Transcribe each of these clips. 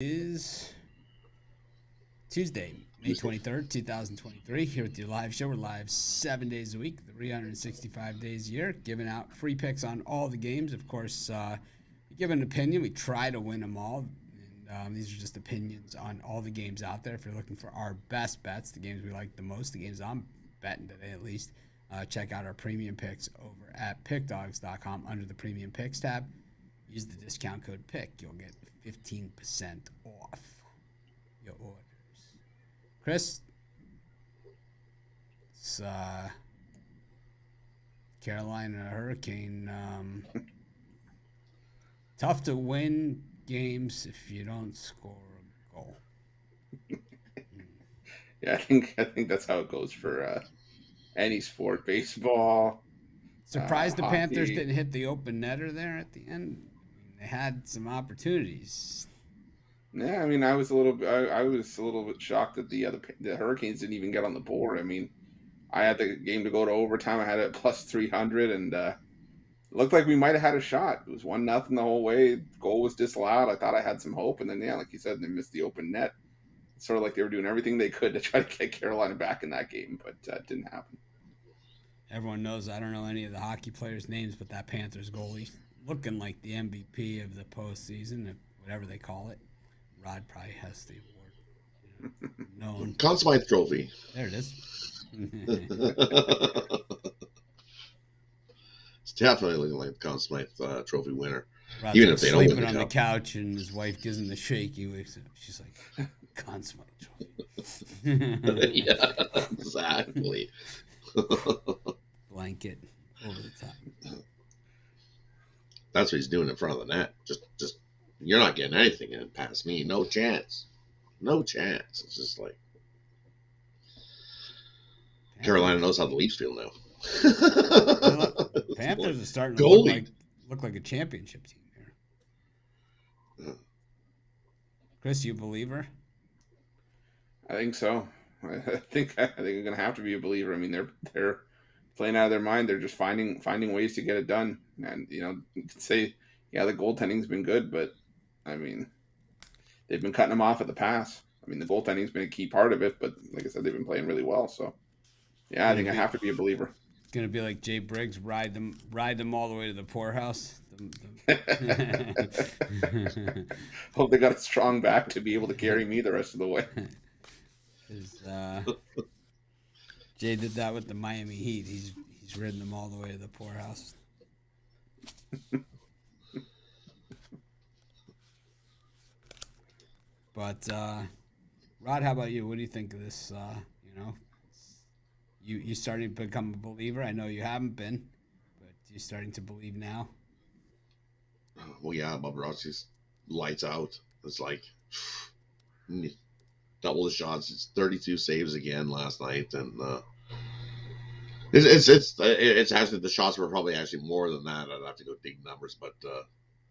Is Tuesday, May 23rd, 2023. Here with your live show. We're live 7 days a week, 365 days a year, giving out free picks on all the games. Of course, we give an opinion. We try to win them all. And these are just opinions on all the games out there. If you're looking for our best bets, the games we like the most, the games I'm betting today at least, check out our premium picks over at pickdogs.com under the premium picks tab. Use the discount code PICK. You'll get 15% off your orders. Chris, it's Carolina Hurricane. Tough to win games if you don't score a goal. Yeah, I think that's how it goes for any sport. Baseball. Surprised the hockey. Panthers didn't hit the open netter there at the end. They had some opportunities. Yeah, I mean, I was a little bit shocked that the Hurricanes didn't even get on the board. I mean, I had the game to go to overtime. I had it plus 300, and it looked like we might have had a shot. It was 1-0 the whole way. Goal was disallowed. I thought I had some hope, and then like you said, they missed the open net. It's sort of like they were doing everything they could to try to get Carolina back in that game, but it didn't happen. Everyone knows I don't know any of the hockey players' names, but that Panthers goalie looking like the MVP of the postseason, whatever they call it. Rod probably has the award. Known. Conn Smythe Trophy. There it is. It's definitely looking like the Conn Smythe Trophy winner. Rod's Even like if they don't win sleeping the on the cup. couch and his wife gives him the shake. He wakes up. She's like, Conn Smythe Trophy. Yeah, exactly. Blanket over the top. That's what he's doing in front of the net. Just you're not getting anything in past me. No chance. No chance. It's just like Carolina knows how the Leafs feel now. Panthers are starting to look like a championship team here. Chris, you a believer? I think so. I think I'm gonna have to be a believer. I mean, they're playing out of their mind. They're just finding ways to get it done. And you could say, yeah, the goaltending's been good, but I mean, they've been cutting them off at the pass. I mean, the goaltending's been a key part of it, but like I said, they've been playing really well. So, yeah, I think I have to be a believer. It's gonna be like Jay Briggs, ride them all the way to the poorhouse. Hope they got a strong back to be able to carry me the rest of the way. Jay did that with the Miami Heat. He's ridden them all the way to the poorhouse. But Rod, how about you? What do you think of this? You starting to become a believer. I know you haven't been, but you starting to believe now. Well, yeah, Bobrovsky's lights out. It's like double the shots. It's 32 saves again last night, and it's actually the shots were probably actually more than that. I'd have to go dig numbers, but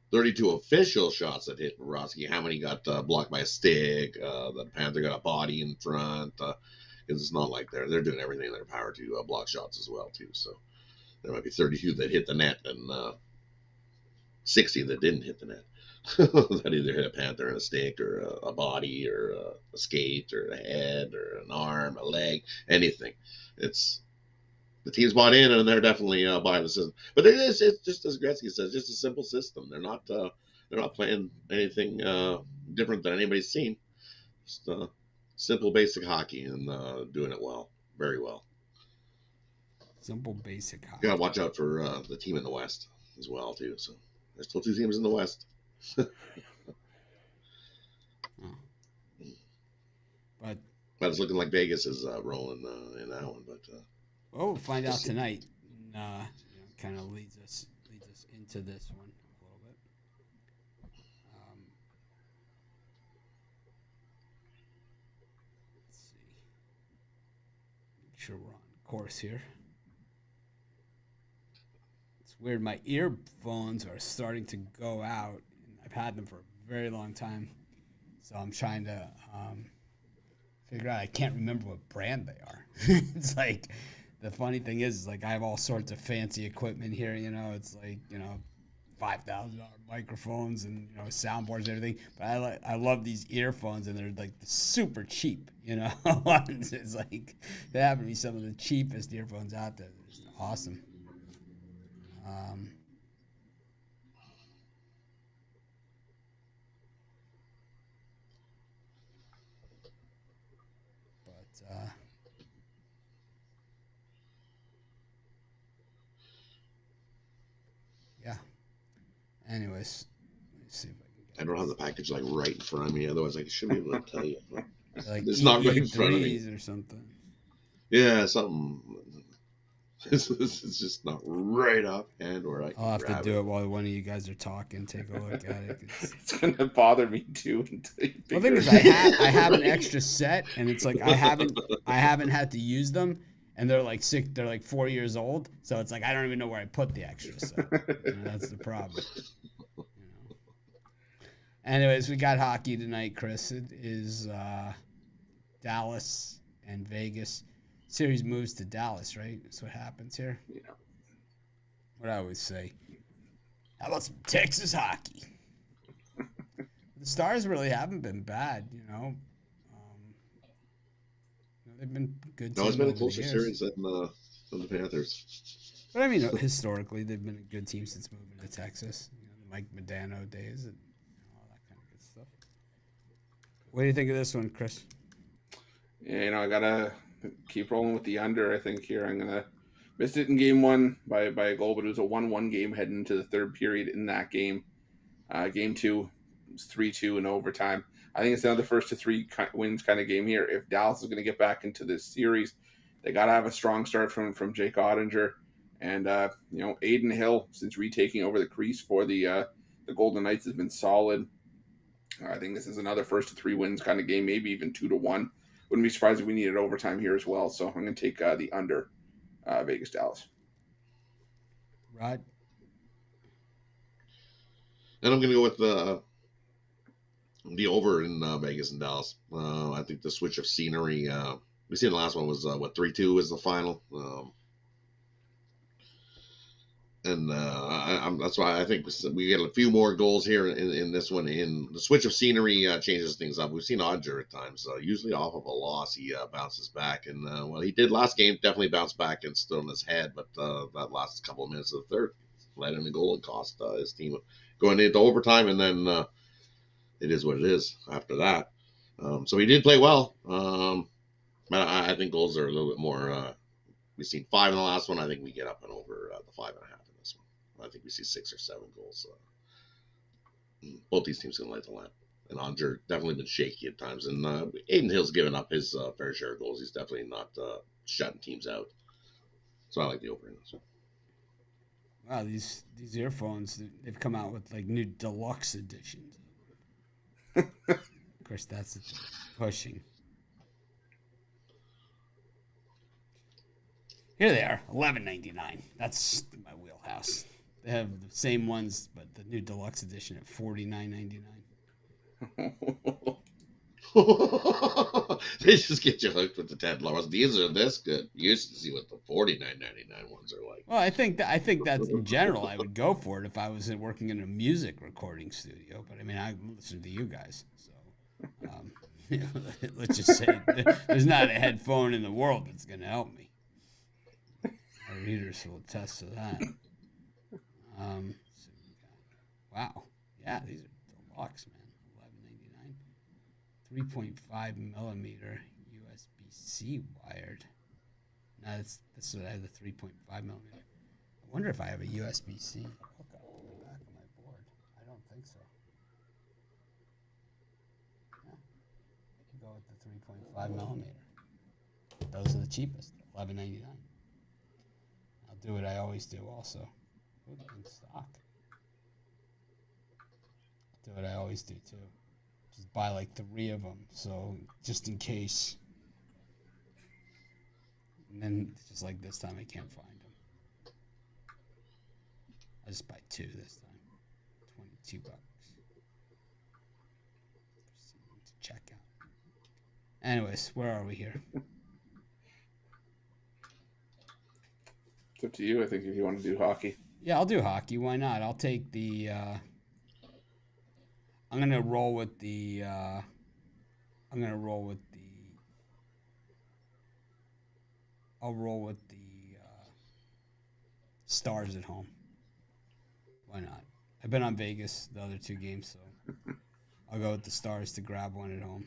32 official shots that hit Bobrovsky. How many got blocked by a stick? The Panther got a body in front. It's not like they're doing everything in their power to block shots as well too. So there might be 32 that hit the net and 60 that didn't hit the net. That either hit a Panther and a stick or a body or a skate or a head or an arm, a leg, anything. It's the team's bought in and they're definitely buying the system. But it's just as Gretzky says, just a simple system. They're not playing anything different than anybody's seen. Just simple, basic hockey and doing it well, very well. Simple, basic hockey. You gotta watch out for the team in the West as well too. So there's still two teams in the West. But it's looking like Vegas is rolling in that one. But we'll find out tonight. Kind of leads us into this one a little bit. Let's see. Make sure we're on course here. It's weird. My earphones are starting to go out. I've had them for a very long time, so I'm trying to figure out. I can't remember what brand they are. It's like the funny thing is like I have all sorts of fancy equipment here. It's like $5,000 microphones and soundboards and everything. But I love these earphones, and they're like super cheap. It's like they happen to be some of the cheapest earphones out there. It's awesome. Yeah. Anyways, let's see if I don't have the package like right in front of me. Otherwise, I should be able to tell you. like It's not right in front of me. or something. Yeah, something. It's just not right offhand where I can I'll have to grab do it while one of you guys are talking. Take a look at it. It's gonna bother me too. The thing is, I have an extra set, and it's like I haven't had to use them, and they're like 4 years old, so it's like I don't even know where I put the extra set. That's the problem. Anyways, we got hockey tonight, Chris. It is Dallas and Vegas. Series moves to Dallas, right? That's what happens here. Yeah. What I always say. How about some Texas hockey? The Stars really haven't been bad, they've been good. No, it's been a closer series than the Panthers. But I mean, historically, they've been a good team since moving to Texas. The Mike Modano days and all that kind of good stuff. What do you think of this one, Chris? Yeah, I gotta keep rolling with the under. I think here I'm gonna miss it in game one by a goal, but it was a 1-1 game heading into the third period in that game. Game two was 3-2 in overtime. I think it's another first to three wins kind of game here. If Dallas is going to get back into this series, they got to have a strong start from Jake Ottinger. And, Aiden Hill, since retaking over the crease for the Golden Knights, has been solid. I think this is another first to three wins kind of game, maybe even 2-1. Wouldn't be surprised if we needed overtime here as well. So I'm going to take the under Vegas-Dallas. Rod? And I'm going to go with the over in Vegas and Dallas. I think the switch of scenery. We seen the last one was 3-2 was the final. That's why I think we get a few more goals here in this one. In the switch of scenery changes things up. We've seen Odger at times. Usually off of a loss, he bounces back, and he did last game. Definitely bounced back and stood on his head. But that last couple of minutes of the third led in a goal and cost his team going into overtime. And then it is what it is after that. So he did play well. But I think goals are a little bit more. We've seen 5 in the last one. I think we get up and over the 5.5 in this one. I think we see 6 or 7 goals. Both these teams can light the lamp. And Odger definitely been shaky at times. And Aiden Hill's given up his fair share of goals. He's definitely not shutting teams out. So I like the over in this one. Wow, these earphones, they've come out with like new deluxe editions. Of course, that's pushing. Here they are, $11.99. That's my wheelhouse. They have the same ones, but the new deluxe edition at $49.99. They just get you hooked with the $10. These are this good. You used to see what the $49.99 ones are like. Well, I think that's in general. I would go for it if I was working in a music recording studio. But I mean, I listen to you guys, so let's just say there's not a headphone in the world that's going to help me. Our readers will attest to that. Wow. Yeah, these are deluxe, man. $11.99. 3.5 millimeter USB-C wired. Now that's what I have, the 3.5 millimeter. I wonder if I have a USB-C hookup in the back of my board. I don't think so. Yeah. Go with the 3.5 millimeter. Those are the cheapest. $11.99. Do what I always do also. Ooh, in stock. Do what I always do too. Just buy like 3 of them, so just in case. And then just like this time I can't find them. I just buy 2 this time. $22. Proceeding to check out. Anyways, where are we here? It's up to you, I think, if you want to do hockey. Yeah, I'll do hockey. Why not? I'll take the. I'm gonna roll with the. I'm gonna roll with the. I'll roll with the Stars at home. Why not? I've been on Vegas the other 2 games, so I'll go with the Stars to grab one at home.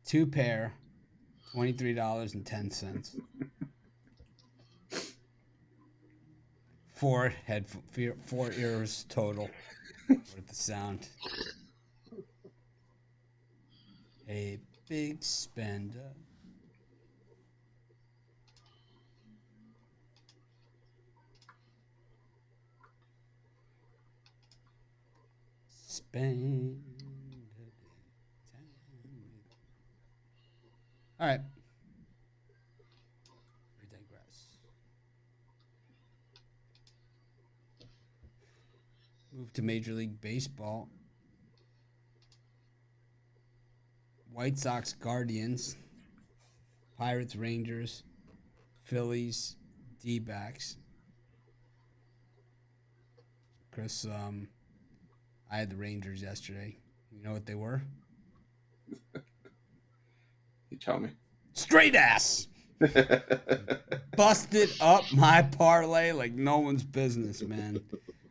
Two pair, $23.10. 4 ears total. With the sound. A big spender. Spend. All right. We digress. Move to Major League Baseball. White Sox-Guardians. Pirates-Rangers. Phillies-DBacks. Chris, I had the Rangers yesterday. You know what they were? You tell me. Straight ass. Busted up my parlay like no one's business, man.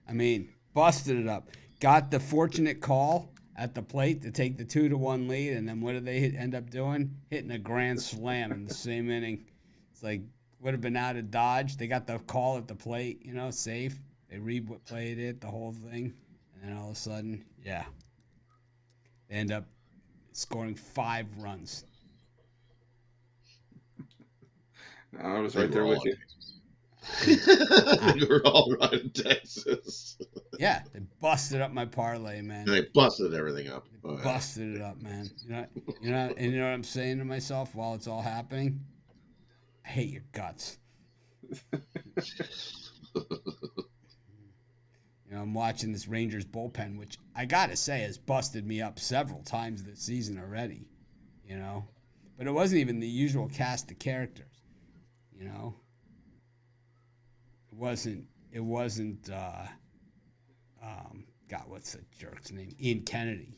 I mean, busted it up. Got the fortunate call at the plate to take the 2-1 lead, and then what did they end up doing? Hitting a grand slam in the same inning. It's like, would have been out of dodge. They got the call at the plate, safe. They replayed it, the whole thing. And then all of a sudden, yeah. They end up scoring 5 runs. I was right there with you. You were all right in Texas. Yeah, they busted up my parlay, man. They busted everything up. Busted it up, man. And you know what I'm saying to myself while it's all happening? I hate your guts. I'm watching this Rangers bullpen, which I gotta say has busted me up several times this season already. But it wasn't even the usual cast of characters. It wasn't God, what's the jerk's name? Ian Kennedy,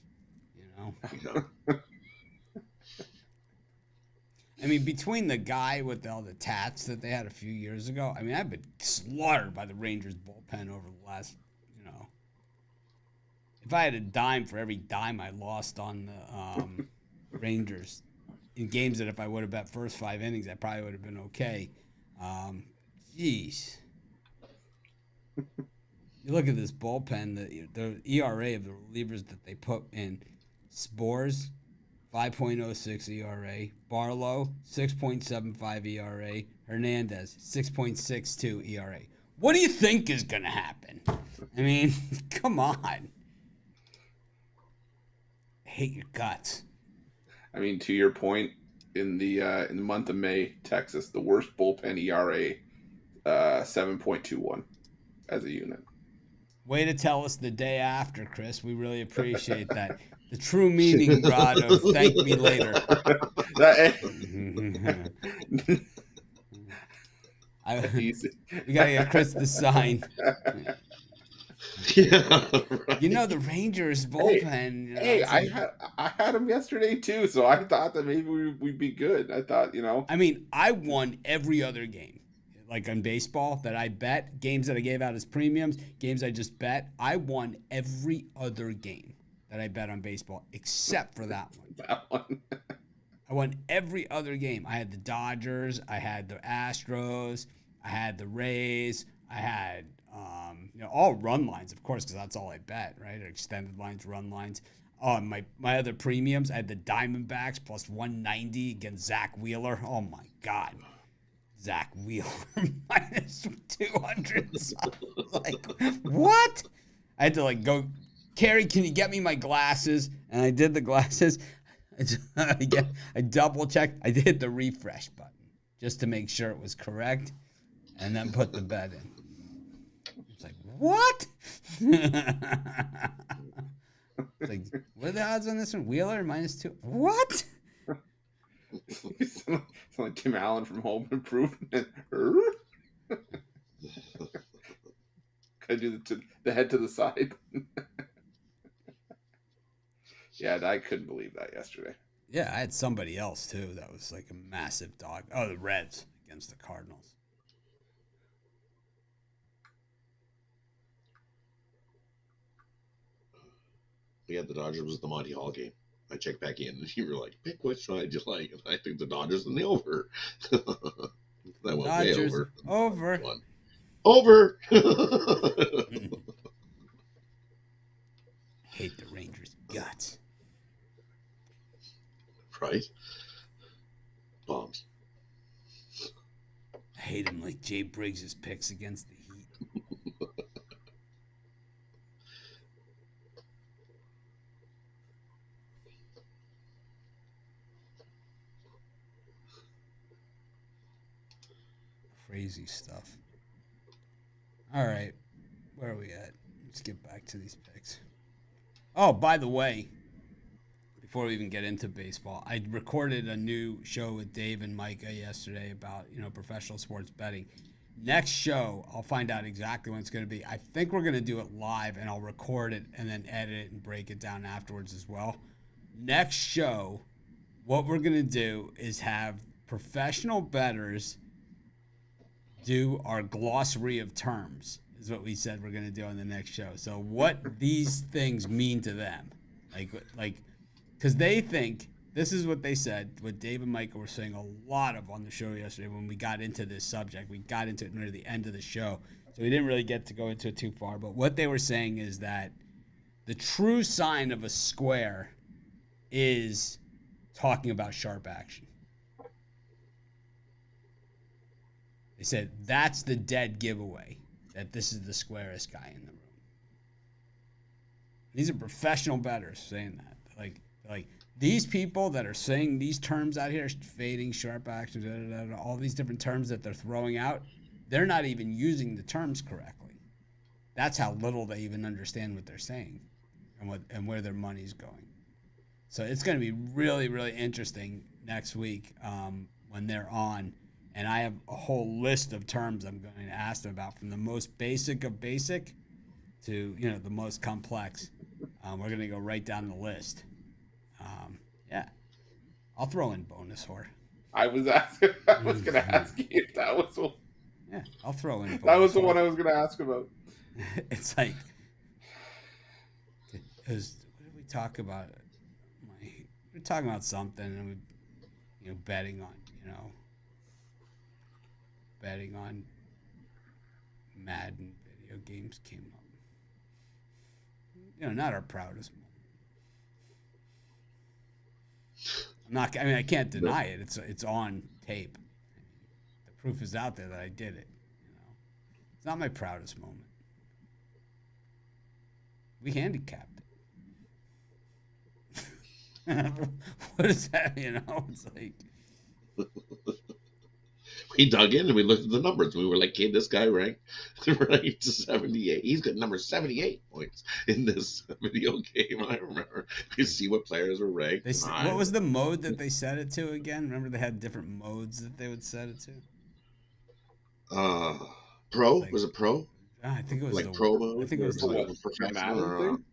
I mean, between the guy with all the tats that they had a few years ago, I mean, I've been slaughtered by the Rangers bullpen over the last, if I had a dime for every dime I lost on the Rangers in games that if I would have bet first 5 innings, I probably would have been okay. Jeez. You look at this bullpen, the ERA of the relievers that they put in. Spores, 5.06 ERA. Barlow, 6.75 ERA. Hernandez, 6.62 ERA. What do you think is going to happen? I mean, come on. I hate your guts. I mean, to your point, in the month of May, Texas, the worst bullpen ERA, 7.21 as a unit. Way to tell us the day after, Chris. We really appreciate that. The true meaning, Rod, of thank me later. We got to get Chris the sign. Yeah, right. The Rangers bullpen. I had them yesterday too, so I thought that maybe we'd be good. I thought, I mean, I won every other game. Like on baseball that I bet, games that I gave out as premiums, games I just bet. I won every other game that I bet on baseball except for that one. That one. I won every other game. I had the Dodgers, I had the Astros, I had the Rays, I had all run lines, of course, because that's all I bet, right? Extended lines, run lines. My other premiums, I had the Diamondbacks plus 190 against Zach Wheeler. Oh my God. Zach Wheeler minus 200. So like, what? I had to go, Carrie, can you get me my glasses? And I did the glasses. I double checked. I did the refresh button just to make sure it was correct, and then put the bet in. It's like, what? It's like, what are the odds on this one? Wheeler minus 2. What? It's like Tim Allen from Home Improvement. I do the head to the side. Yeah, I couldn't believe that yesterday. Yeah, I had somebody else too that was like a massive dog. Oh, the Reds against the Cardinals. Yeah, the Dodgers was the Monty Hall game. I checked back in, and you were like, "Pick which side you like." And I think the Dodgers and the over. That went way Dodgers over. One. Over. Hate the Rangers guts. Right? Bombs. I hate him like Jay Briggs' picks against the Heat. Crazy stuff. All right. Where are we at? Let's get back to these picks. Oh, by the way, before we even get into baseball, I recorded a new show with Dave and Micah yesterday about, professional sports betting. Next show, I'll find out exactly when it's going to be. I think we're going to do it live, and I'll record it and then edit it and break it down afterwards as well. Next show, what we're going to do is have professional bettors do our glossary of terms, is what we said we're going to do on the next show. So what these things mean to them. Like, because they think, this is what they said, what Dave and Michael were saying a lot of on the show yesterday when we got into this subject. We got into it near the end of the show, so we didn't really get to go into it too far. But what they were saying is that the true sign of a square is talking about sharp action. They said that's the dead giveaway, that this is the squarest guy in the room. These are professional bettors saying that. Like these people that are saying these terms out here, fading, sharp action, all these different terms that they're throwing out, they're not even using the terms correctly. That's how little they even understand what they're saying and where their money's going. So it's going to be really, really interesting next week when they're on. And I have a whole list of terms I'm going to ask them about, from the most basic of basic to, the most complex. We're going to go right down the list. Yeah. I'll throw in bonus whore. I was going to ask you if that was one. Yeah, I'll throw in bonus That was the whore. one I was going to ask about. It's like, what did we talk about? We were talking about something, and we, betting on Madden video games came up. Not our proudest moment. I can't deny it. It's on tape. The proof is out there that I did it. It's not my proudest moment. We handicapped it. What is that? It's like, we dug in and we looked at the numbers. We were like, "Hey, this guy ranked right to 78. He's got number 78 points in this video game." I remember. You see what players were ranked. What was the mode that they set it to again? Remember, they had different modes that they would set it to. Pro, was it pro? I think it was like pro mode. I think it was the professional thing.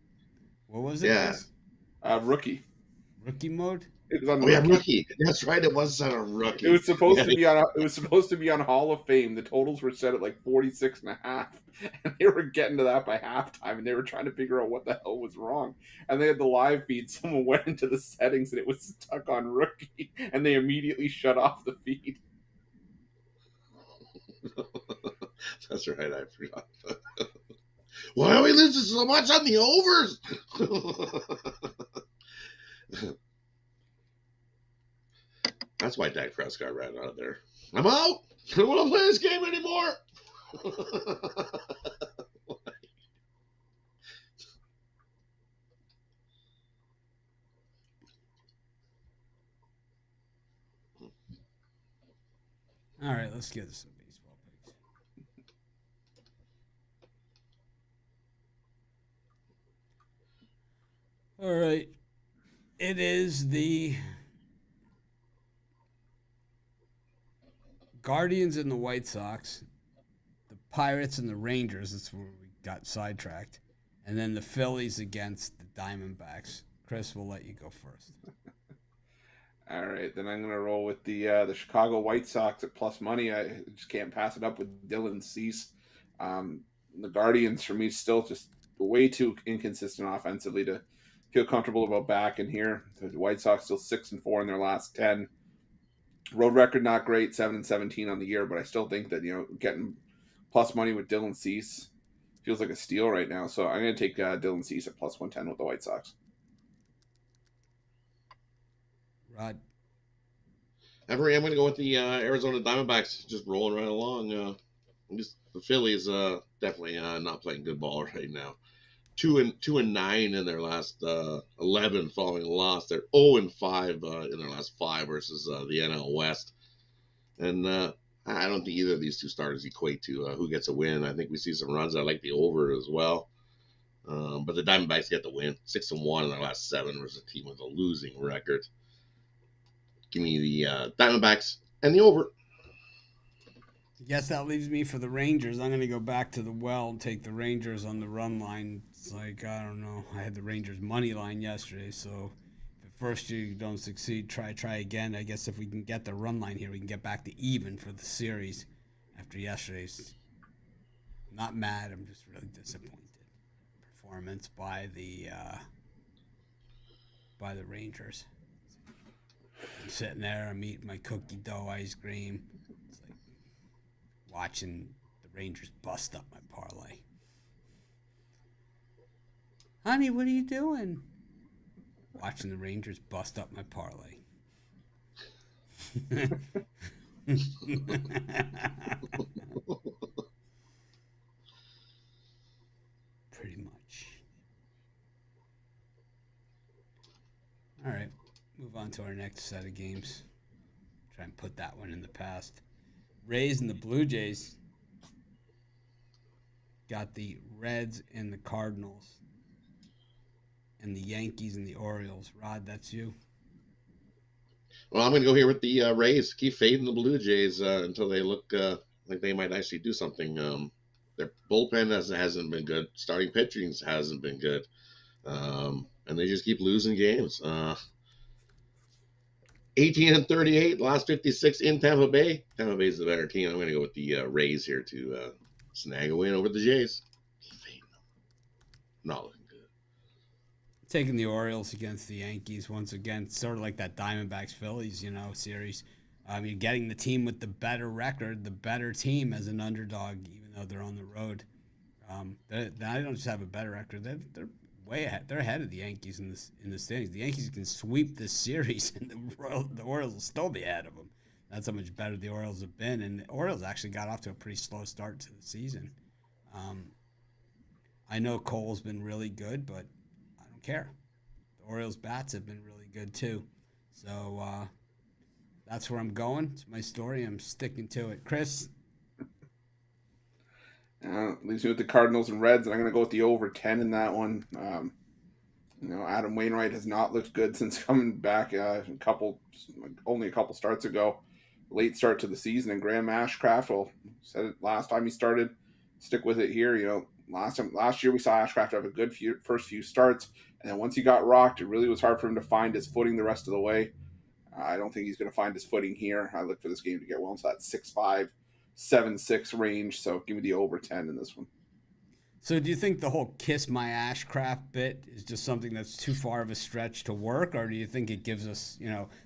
What was it? Yeah, rookie. Rookie mode. It was on rookie. That's right. It was set on rookie. It was supposed to be on. It was supposed to be on Hall of Fame. The totals were set at like 46.5, and they were getting to that by halftime, and they were trying to figure out what the hell was wrong. And they had the live feed. Someone went into the settings, and it was stuck on rookie, and they immediately shut off the feed. That's right. I forgot. Why are we losing so much on the overs? That's why Dak Prescott ran out of there. I'm out. I don't want to play this game anymore. All right, let's get some baseball picks. All right. It is the Guardians and the White Sox, the Pirates and the Rangers. That's where we got sidetracked. And then the Phillies against the Diamondbacks. Chris, we'll let you go first. All right, then I'm going to roll with the Chicago White Sox at plus money. I just can't pass it up with Dylan Cease. The Guardians, for me, still just way too inconsistent offensively to feel comfortable about backing here. The White Sox still 6-4 in their last 10. Road record not great, 7-17 on the year, but I still think that getting plus money with Dylan Cease feels like a steal right now. So I'm going to take Dylan Cease at plus 110 with the White Sox. Rod. I'm going to go with the Arizona Diamondbacks, just rolling right along. The Phillies definitely not playing good ball right now. 2-9 in their last 11 following a loss. They're 0-5 in their last 5 versus the NL West. And I don't think either of these two starters equate to who gets a win. I think we see some runs. I like the over as well. But the Diamondbacks get the win. 6-1 in their last 7 versus a team with a losing record. Give me the Diamondbacks and the over. I guess that leaves me for the Rangers. I'm going to go back to the well and take the Rangers on the run line. It's like, I don't know. I had the Rangers money line yesterday, so if at first you don't succeed, try again. I guess if we can get the run line here, we can get back to even for the series after yesterday's. I'm not mad. I'm just really disappointed. Performance by the Rangers. I'm sitting there, I'm eating my cookie dough ice cream. It's like watching the Rangers bust up my parlay. Honey, what are you doing? Watching the Rangers bust up my parlay. Pretty much. All right. Move on to our next set of games. Try and put that one in the past. Rays and the Blue Jays got the Reds and the Cardinals, and the Yankees and the Orioles. Rod, that's you. Well, I'm going to go here with the Rays. Keep fading the Blue Jays until they look like they might actually do something. Their bullpen hasn't been good. Starting pitching hasn't been good. And they just keep losing games. 18-38, last 56 in Tampa Bay. Tampa Bay's the better team. I'm going to go with the Rays here to snag a win over the Jays. Not looking good. Taking the Orioles against the Yankees once again, sort of like that Diamondbacks-Phillies, series. You're getting the team with the better record, the better team as an underdog, even though they're on the road. They don't just have a better record; they're way ahead. They're ahead of the Yankees in the standings. The Yankees can sweep this series, and the Orioles will still be ahead of them. That's how much better the Orioles have been. And the Orioles actually got off to a pretty slow start to the season. I know Cole's been really good, but I don't care. The Orioles' bats have been really good too. So that's where I'm going. It's my story. I'm sticking to it. Chris? Leaves me with the Cardinals and Reds, and I'm going to go with the over 10 in that one. Adam Wainwright has not looked good since coming back only a couple starts ago. Late start to the season, and Graham Ashcraft, well, said it last time he started, stick with it here. Last year we saw Ashcraft have a good first few starts, and then once he got rocked, it really was hard for him to find his footing the rest of the way. I don't think he's going to find his footing here. I look for this game to get well into that 6-5. 7-6 range, so give me the over 10 in this one. So do you think the whole kiss my Ashcraft bit is just something that's too far of a stretch to work, or do you think it gives us,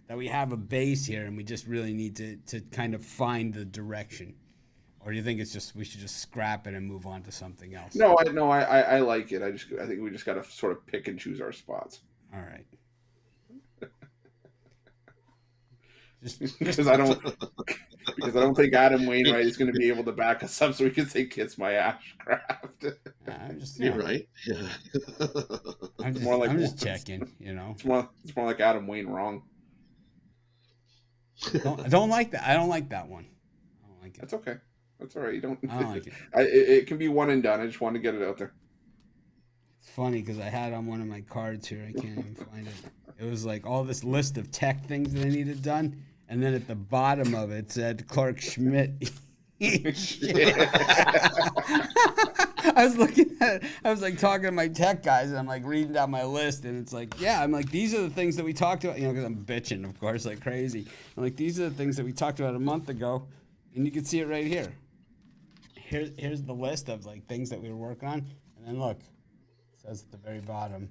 that we have a base here and we just really need to kind of find the direction? Or do you think it's just we should just scrap it and move on to something else? No, I like it. I think we just got to sort of pick and choose our spots. All right. Because I don't think Adam Wainwright is going to be able to back us up, so we can say kiss my Ashcraft. You're right. Yeah. I'm just checking. It's more like Adam Wayne wrong. I don't like that. I don't like that one. I don't like it. That's okay. That's all right. You don't. I don't like it. It can be one and done. I just wanted to get it out there. It's funny because I had on one of my cards here. I can't even find it. It was like all this list of tech things that I needed done. And then at the bottom of it said Clark Schmidt. I was like talking to my tech guys, and I'm like reading down my list, and it's like, yeah, I'm like, these are the things that we talked about, because I'm bitching, of course, like crazy. I'm like, these are the things that we talked about a month ago, and you can see it right here. Here's the list of like things that we were working on, and then look, it says at the very bottom.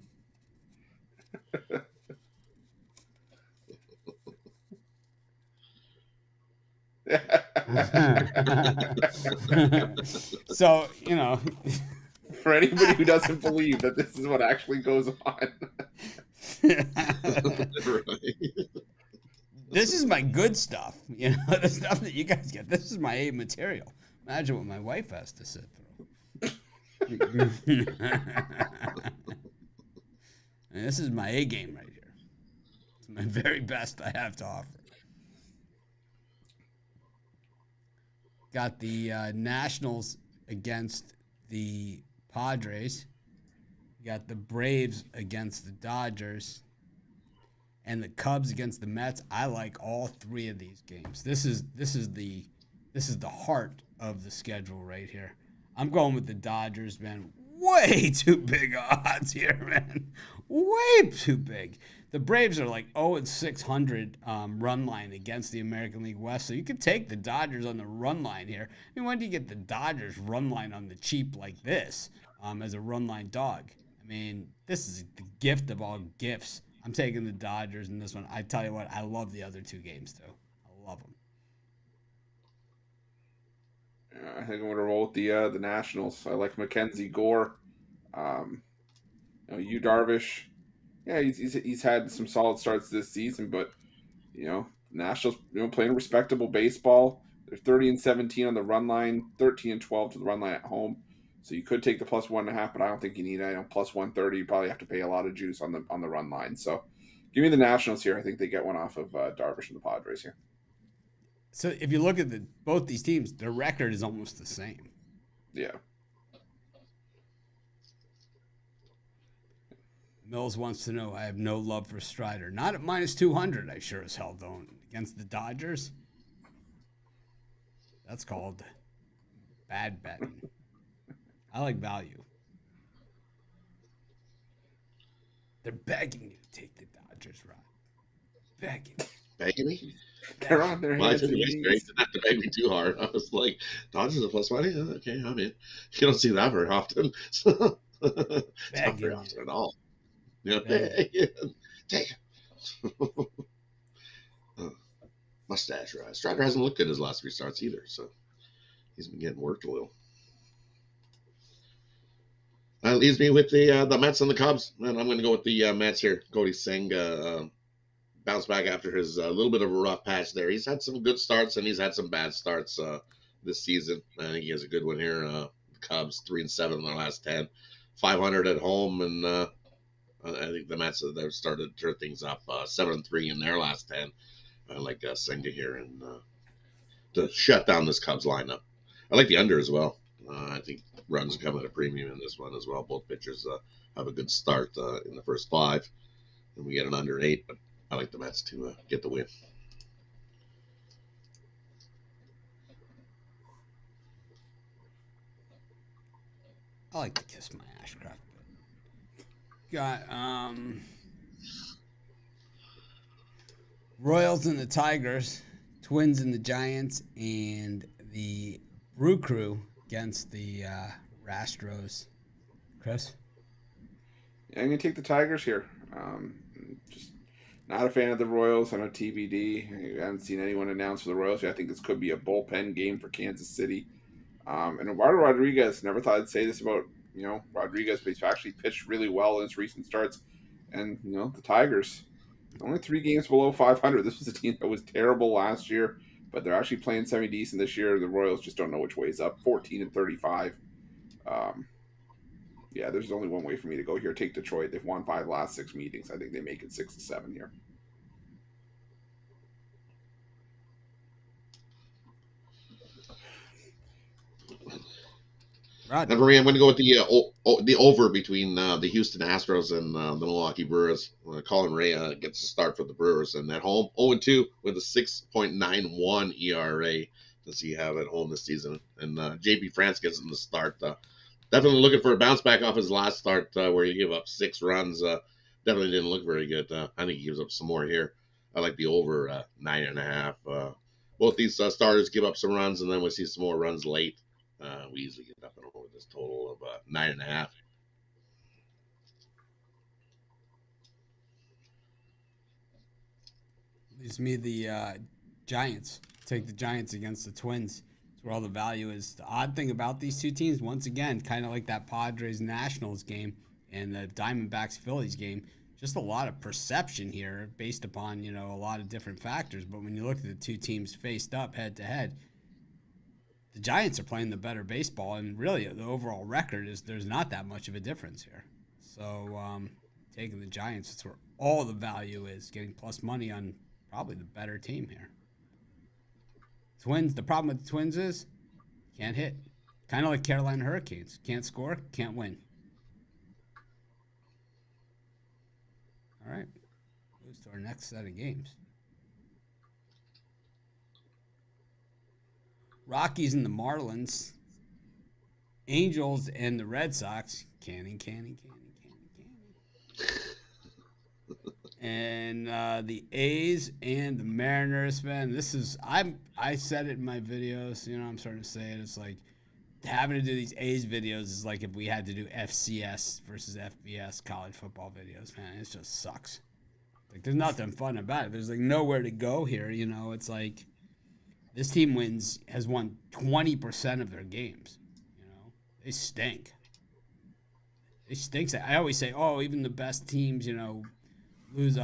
So, For anybody who doesn't believe that this is what actually goes on. This is my good stuff. The stuff that you guys get. This is my A material. Imagine what my wife has to sit through. And this is my A game right here. It's my very best I have to offer. Got the Nationals against the Padres. You got the Braves against the Dodgers. And the Cubs against the Mets. I like all three of these games. This is the heart of the schedule right here. I'm going with the Dodgers, man. Way too big odds here, man. Way too big. The Braves are like 0-600 run line against the American League West, so you could take the Dodgers on the run line here. I mean, when do you get the Dodgers run line on the cheap like this as a run line dog? I mean, this is the gift of all gifts. I'm taking the Dodgers in this one. I tell you what, I love the other two games, too. I love them. I think I'm going to roll with the Nationals. I like Mackenzie Gore. Yu Darvish. Yeah, he's had some solid starts this season, but Nationals playing respectable baseball. They're 30-17 on the run line, 13-12 to the run line at home. So you could take the plus 1.5, but I don't think you need it. Plus 130, you probably have to pay a lot of juice on the run line. So give me the Nationals here. I think they get one off of Darvish and the Padres here. So if you look at both these teams, their record is almost the same. Yeah. Mills wants to know, I have no love for Strider. Not at minus 200, I sure as hell don't. Against the Dodgers, that's called bad betting. I like value. They're begging you to take the Dodgers, Rod. Begging. Begging me? They're on their hands and knees. Didn't have to beg me too hard. I was like, Dodgers are plus money? Okay, I'm in. You don't see that very often. It's not very often at all. Take it. Mustache rise. Strider hasn't looked good his last three starts either, so he's been getting worked a little. That leaves me with the Mets and the Cubs, and I'm going to go with the Mets here. Cody Singh bounced back after his little bit of a rough patch there. He's had some good starts and he's had some bad starts this season. I think he has a good one here. The Cubs 3-7 in their last 10, 500 at home, and I think the Mets they've started to turn things up. 7-3 in their last 10. I like Senga here and to shut down this Cubs lineup. I like the under as well. I think runs come at a premium in this one as well. Both pitchers have a good start in the first 5, and we get an under 8. But I like the Mets to get the win. I like to kiss my Ashcraft. Got Royals and the Tigers, Twins and the Giants, and the Brew Crew against the Astros. Chris? Yeah, I'm going to take the Tigers here. Just not a fan of the Royals. I know TBD. I haven't seen anyone announce for the Royals yet. I think this could be a bullpen game for Kansas City. And Eduardo Rodriguez, never thought I'd say this about, Rodriguez, but he's actually pitched really well in his recent starts. And, the Tigers, only 3 games below 500. This was a team that was terrible last year, but they're actually playing semi-decent this year. The Royals just don't know which way is up, 14-35. Yeah, there's only one way for me to go here. Take Detroit. They've won 5 last 6 meetings. I think they make it 6-7 here. Rod. And for me, I'm going to go with the over between the Houston Astros and the Milwaukee Brewers. Colin Rea gets the start for the Brewers, and at home 0-2 with a 6.91 ERA. Does he have at home this season? And JP France gets in the start. Definitely looking for a bounce back off his last start where he gave up 6 runs. Definitely didn't look very good. I think he gives up some more here. I like the over 9.5. Both these starters give up some runs, and then we see some more runs late. We easily get up and over this total of 9.5. Leaves me the Giants. Take the Giants against the Twins. That's where all the value is. The odd thing about these two teams, once again, kind of like that Padres-Nationals game and the Diamondbacks-Phillies game, just a lot of perception here based upon, a lot of different factors. But when you look at the two teams faced up head-to-head, the Giants are playing the better baseball, and really the overall record is there's not that much of a difference here. So taking the Giants, that's where all the value is, getting plus money on probably the better team here. Twins, the problem with the Twins is can't hit. Kind of like Carolina Hurricanes. Can't score, can't win. All right, moves to our next set of games. Rockies and the Marlins. Angels and the Red Sox. Canning. And the A's and the Mariners, man. I said it in my videos, I'm starting to say it. It's like having to do these A's videos is like if we had to do FCS versus FBS college football videos, man. It just sucks. Like there's nothing fun about it. There's like nowhere to go here, It's like this team has won 20% of their games. They stink. They stink. I always say, even the best teams, lose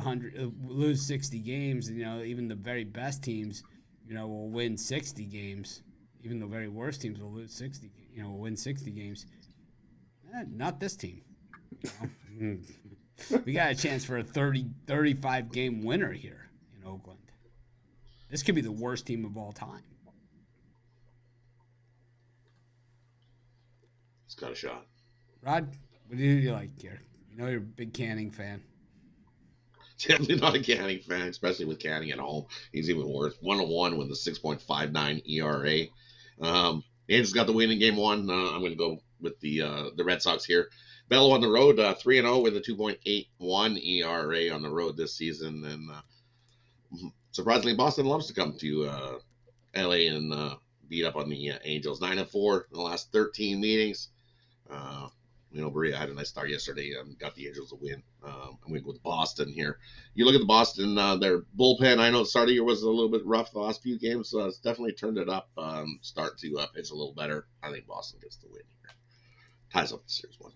60 games. Even the very best teams, will win 60 games. Even the very worst teams will lose 60. Will win 60 games. Not this team. We got a chance for a 35 game winner here in Oakland. This could be the worst team of all time. It's got a shot. Rod, what do you like here? You're a big Canning fan. Definitely not a Canning fan, especially with Canning at home. He's even worse. 1-1 with a 6.59 ERA. The Angels got the win in game 1. I'm going to go with the Red Sox here. Bello on the road, 3-0 with a 2.81 ERA on the road this season. And surprisingly, Boston loves to come to LA and beat up on the Angels. 9-4 in the last 13 meetings. Berea had a nice start yesterday and got the Angels a win. I'm going to go with Boston here. You look at the Boston, their bullpen, I know the start of the year was a little bit rough the last few games, so it's definitely turned it up. Start to pitch a little better. I think Boston gets the win here. Ties up the series 1-1.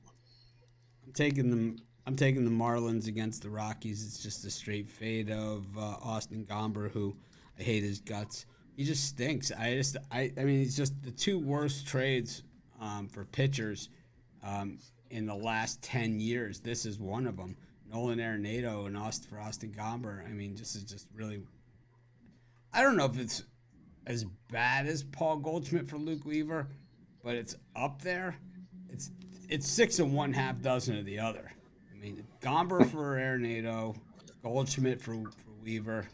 I'm taking the Marlins against the Rockies. It's just a straight fade of Austin Gomber, who I hate his guts. He just stinks. I mean, it's just the two worst trades for pitchers in the last 10 years. This is one of them. Nolan Arenado and Austin Gomber. I mean, this is just really. I don't know if it's as bad as Paul Goldschmidt for Luke Weaver, but it's up there. It's 6 1/2 dozen of the other. I mean, Gomber for Arenado, Goldschmidt for Weaver.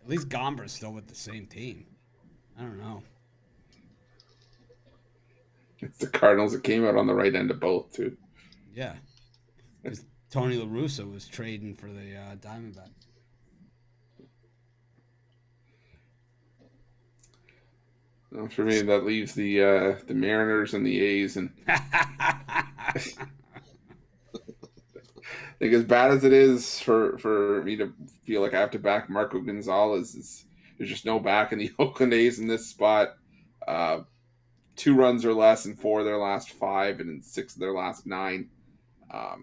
At least Gomber's still with the same team. I don't know. It's the Cardinals that came out on the right end of both, too. Yeah. Because Tony La Russa was trading for the Diamondbacks. Well, for me, that leaves the Mariners and the A's. And I think as bad as it is for me to feel like I have to back Marco Gonzalez, there's just no back in the Oakland A's in this spot. 2 runs or less in 4 of their last 5 and in 6 of their last 9. I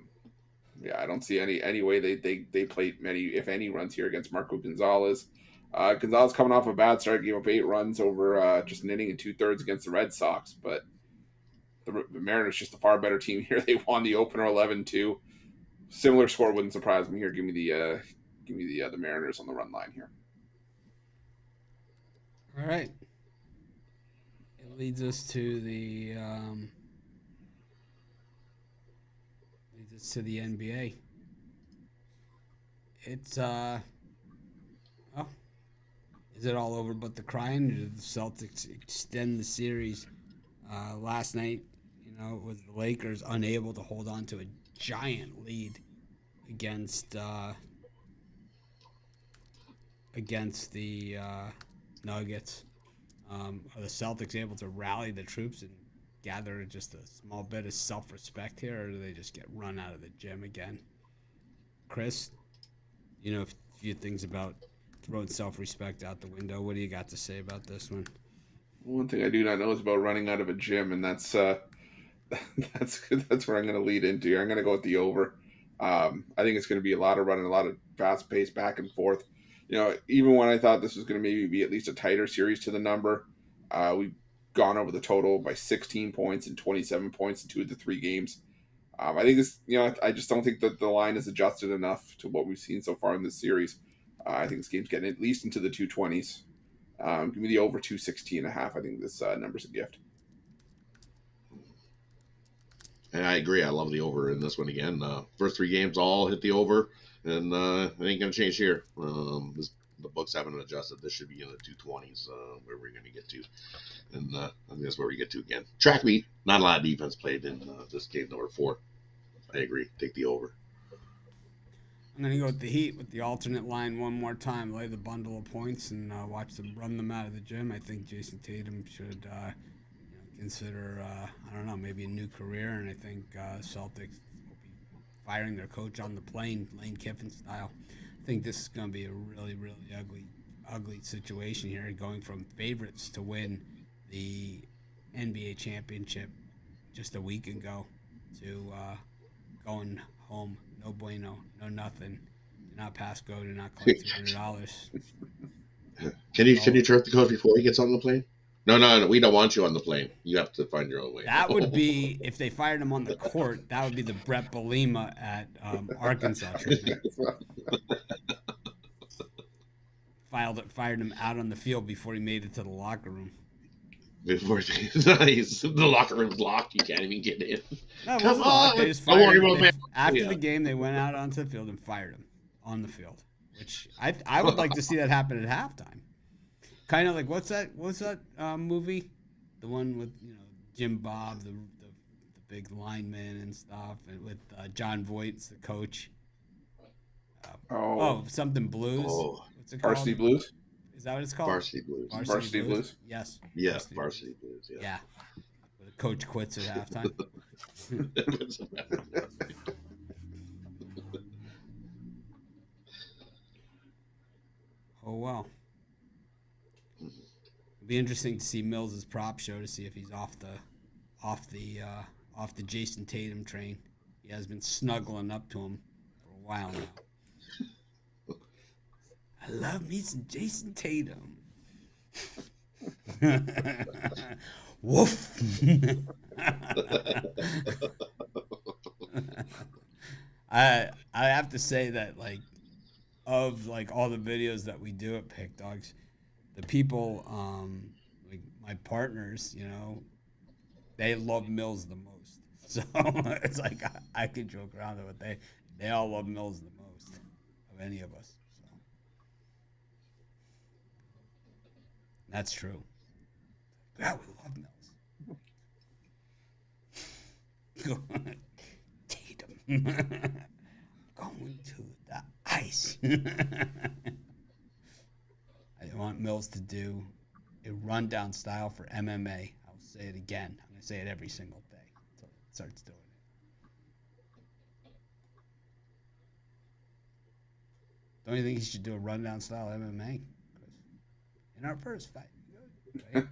don't see any way they played many, if any, runs here against Marco Gonzalez. Gonzalez coming off a bad start, gave up 8 runs over just an inning and 2/3 against the Red Sox. But the Mariners just a far better team here. They won the opener 11-2. Similar score wouldn't surprise me here. Give me the Mariners on the run line here. All right. It leads us to the NBA. It's oh, is it all over but the crying? Or did the Celtics extend the series last night? You know, with the Lakers unable to hold on to a giant lead against the Nuggets. Are the Celtics able to rally the troops and gather just a small bit of self-respect here, or do they just get run out of the gym again? Chris, you know a few things about throwing self-respect out the window. What do you got to say about this one? One thing I do not know is about running out of a gym, and that's that's where I'm going to lead into. I'm going to go with the over. I think it's going to be a lot of running, a lot of fast pace back and forth. You know, even when I thought this was going to maybe be at least a tighter series to the number, we've gone over the total by 16 points and 27 points in 2 of the 3 games. I think this, I just don't think that the line is adjusted enough to what we've seen so far in this series. I think this game's getting at least into the 220s. Give me the over 216.5. I think this number's a gift. And I agree. I love the over in this one again. First 3 games all hit the over, and it ain't going to change here. The books haven't adjusted. This should be in the 220s where we're going to get to. And I think that's where we get to again. Track meet. Not a lot of defense played in this game number 4. I agree. Take the over. I'm going to go with the Heat with the alternate line one more time. Lay the bundle of points and watch them run them out of the gym. I think Jason Tatum should consider, I don't know, maybe a new career. And I think Celtics will be firing their coach on the plane, Lane Kiffin style. I think this is going to be a really, really ugly situation here, going from favorites to win the NBA championship just a week ago to going home, no bueno, no nothing. Do not pass go, do not collect $200. Can you trust the coach before he gets on the plane? No, we don't want you on the plane. You have to find your own way. That would be, if they fired him on the court, that would be the Brett Bielema at Arkansas treatment. Fired him out on the field before he made it to the locker room. Before the locker room's locked, you can't even get in. No, it wasn't locked. They just fired him. After the game, they went out onto the field and fired him on the field, which I would like to see that happen at halftime. Kind of like what's that movie, the one with Jim Bob, the big lineman and stuff, and with John Voight's the coach. Something Blues. What's it called? Varsity Blues. Is that what it's called? Varsity Blues. Varsity Blues. Yes. Yeah, Varsity Blues. Yeah. Where the coach quits at halftime. Oh well. It'll be interesting to see Mills' prop show to see if he's off the Jason Tatum train. He has been snuggling up to him for a while now. I love me some Jason Tatum. Woof. I have to say that of all the videos that we do at Pick Dogs, the people like my partners, they love Mills the most. So it's like I could joke around with it, they all love Mills the most of any of us. So that's true. Yeah, we love Mills. Tatum. Going to the ice. I want Mills to do a rundown style for MMA. I'll say it again. I'm going to say it every single day until it starts doing it. Don't you think he should do a rundown style MMA? In our first fight. Right?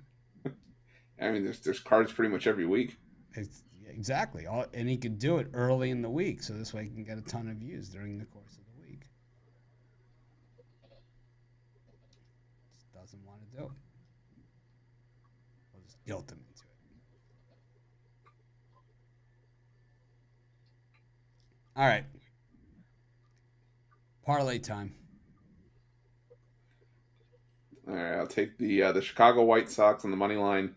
I mean, there's cards pretty much every week. Exactly. And he could do it early in the week, so this way he can get a ton of views during the course of the week. Just doesn't want to do it. We'll just guilt him into it. All right. Parlay time. All right, I'll take the Chicago White Sox on the money line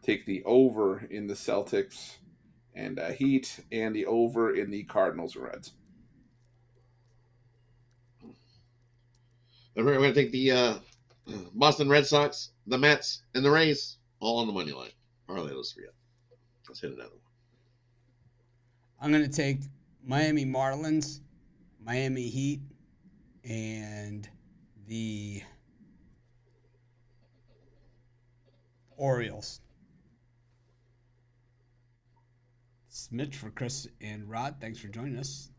take the over in the Celtics and Heat, and the over in the Cardinals and Reds. And we're going to take the Boston Red Sox, the Mets, and the Rays all on the money line. Parlay those three up. Let's hit another one. I'm going to take Miami Marlins, Miami Heat, and the Orioles. It's Mitch for Chris and Rod. Thanks for joining us.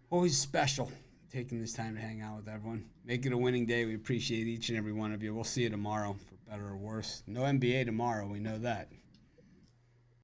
Always special taking this time to hang out with everyone. Make it a winning day. We appreciate each and every one of you. We'll see you tomorrow, for better or worse. No NBA tomorrow. We know that.